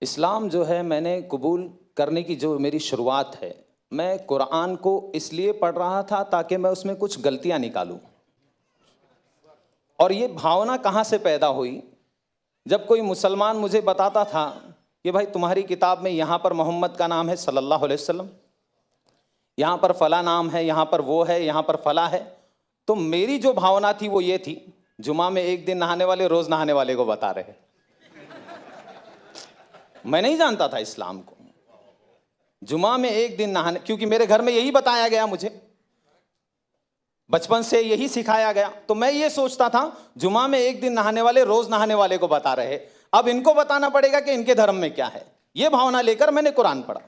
इस्लाम जो है मैंने कबूल करने की जो मेरी शुरुआत है, मैं कुरान को इसलिए पढ़ रहा था ताकि मैं उसमें कुछ गलतियां निकालूं। और ये भावना कहाँ से पैदा हुई, जब कोई मुसलमान मुझे बताता था कि भाई तुम्हारी किताब में यहाँ पर मोहम्मद का नाम है सल्लल्लाहु अलैहि वसल्लम, यहाँ पर फला नाम है, यहाँ पर वो है, यहाँ पर फला है, तो मेरी जो भावना थी वो ये थी, जुमा में एक दिन नहाने वाले रोज नहाने वाले को बता रहे। मैं नहीं जानता था इस्लाम को। जुमा में एक दिन नहाने, क्योंकि मेरे घर में यही बताया गया, मुझे बचपन से यही सिखाया गया, तो मैं ये सोचता था जुमा में एक दिन नहाने वाले रोज नहाने वाले को बता रहे, अब इनको बताना पड़ेगा कि इनके धर्म में क्या है। ये भावना लेकर मैंने कुरान पढ़ा।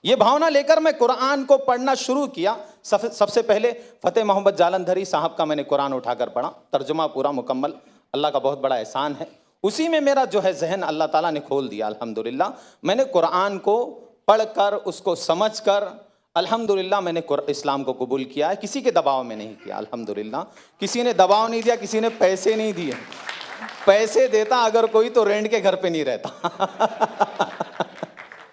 ये भावना लेकर मैं कुरान को पढ़ना शुरू किया। सबसे पहले फतेह मोहम्मद जालंधरी साहब का मैंने कुरान उठाकर पढ़ा, तर्जुमा पूरा मुकम्मल, अल्लाह का बहुत बड़ा एहसान है। उसी में मेरा जो है जहन अल्लाह ताला ने खोल दिया अल्हम्दुलिल्लाह। मैंने कुरान को पढ़कर, उसको समझकर अल्हम्दुलिल्लाह मैंने इस्लाम को कबूल किया है। किसी के दबाव में नहीं किया अल्हम्दुलिल्लाह। किसी ने दबाव नहीं दिया, किसी ने पैसे नहीं दिए। पैसे देता अगर कोई तो रेंट के घर पे नहीं रहता।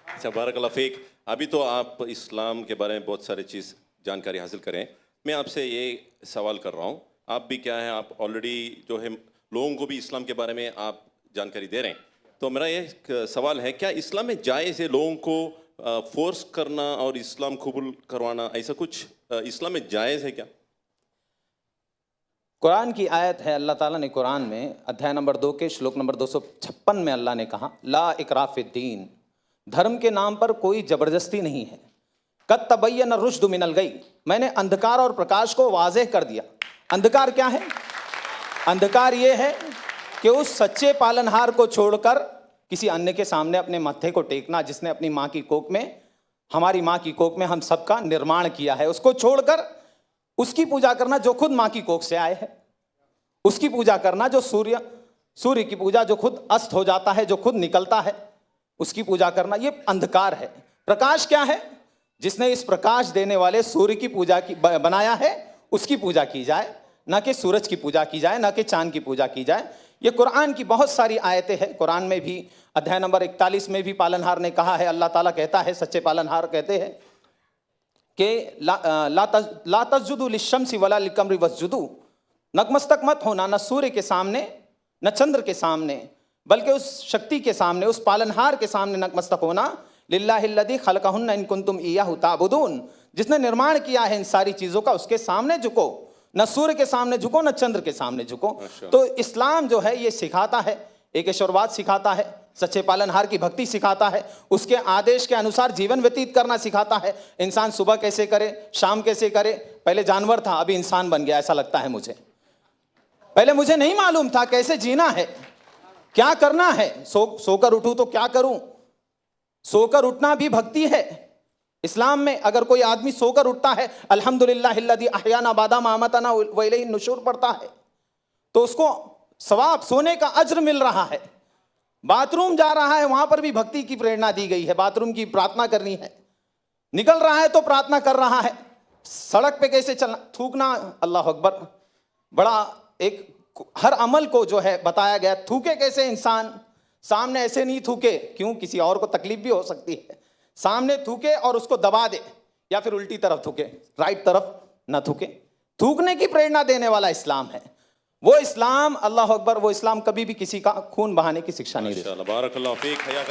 अच्छा, बारकल्लाह फीक। अभी तो आप इस्लाम के बारे में बहुत सारी चीज़ जानकारी हासिल करें। मैं आपसे ये सवाल कर रहा हूँ, आप भी क्या है, आप ऑलरेडी जो है लोगों को भी इस्लाम के बारे में आप जानकारी दे रहे हैं, तो मेरा ये सवाल है, क्या इस्लाम में जायज़ है लोगों को फोर्स करना और इस्लाम कबूल करवाना, ऐसा कुछ इस्लाम में जायज़ है क्या? कुरान की आयत है, अल्लाह ताला ने कुरान में अध्याय नंबर 2 के श्लोक नंबर 256 में अल्लाह ने कहा, ला इकराह फिद्दीन, धर्म के नाम पर कोई जबरदस्ती नहीं है। कद तबय्यन रुश्द मिनल गई, मैंने अंधकार और प्रकाश को वाज़ेह कर दिया। अंधकार क्या है? अंधकार ये है कि उस सच्चे पालनहार को छोड़कर किसी अन्य के सामने अपने माथे को टेकना, जिसने अपनी माँ की कोख में, हमारी माँ की कोख में हम सबका निर्माण किया है, उसको छोड़कर उसकी पूजा करना जो खुद माँ की कोख से आए है, उसकी पूजा करना जो सूर्य की पूजा जो खुद अस्त हो जाता है, जो खुद निकलता है, उसकी पूजा करना, ये अंधकार है। प्रकाश क्या है? जिसने इस प्रकाश देने वाले सूर्य की पूजा की बनाया है, उसकी पूजा की जाए, ना कि सूरज की पूजा की जाए, ना कि चांद की पूजा की जाए। ये कुरान की बहुत सारी आयतें हैं। कुरान में भी अध्याय नंबर 41 में भी पालनहार ने कहा है, अल्लाह ताला कहता है, सच्चे पालनहार कहते हैं कि ला तस्जुदू लिश्शम्सी वला लिलकमरी वस्जुदू, नतमस्तक मत होना न सूर्य के सामने न चंद्र के सामने, बल्कि उस शक्ति के सामने, उस पालनहार के सामने नतमस्तक होना, लिल्लाहिल्लज़ी खलक़हुन्ना इन कुंतुम इय्याहु ताबुदून, जिसने निर्माण किया है इन सारी चीज़ों का, उसके सामने झुको, न सूर्य के सामने झुको, न चंद्र के सामने झुको। तो इस्लाम जो है ये सिखाता है, एक ईश्वरवाद सिखाता है, सच्चे पालनहार की भक्ति सिखाता है, उसके आदेश के अनुसार जीवन व्यतीत करना सिखाता है। इंसान सुबह कैसे करे, शाम कैसे करे। पहले जानवर था, अभी इंसान बन गया, ऐसा लगता है मुझे। पहले मुझे नहीं मालूम था कैसे जीना है, क्या करना है। सोकर उठूं तो क्या करूं? सोकर उठना भी भक्ति है। इस्लाम में अगर कोई आदमी सोकर उठता है, अल्हम्दुलिल्लाहिल्लज़ी अहयाना बादा मा अमातना व इलैहि नुशूर पढ़ता है, तो उसको सवाब, सोने का अज्र मिल रहा है। बाथरूम जा रहा है, वहां पर भी भक्ति की प्रेरणा दी गई है, बाथरूम की प्रार्थना करनी है। निकल रहा है तो प्रार्थना कर रहा है। सड़क पे कैसे चलना, थूकना, अल्लाह अकबर, बड़ा एक हर अमल को जो है बताया गया। थूके कैसे इंसान, सामने ऐसे नहीं थूके, क्यों, किसी और को तकलीफ भी हो सकती है। सामने थूके और उसको दबा दे, या फिर उल्टी तरफ थूके, राइट तरफ ना थूके। थूकने की प्रेरणा देने वाला इस्लाम है। वो इस्लाम, अल्लाह अकबर, वो इस्लाम कभी भी किसी का खून बहाने की शिक्षा नहीं देता। बारकल्लाह फीक।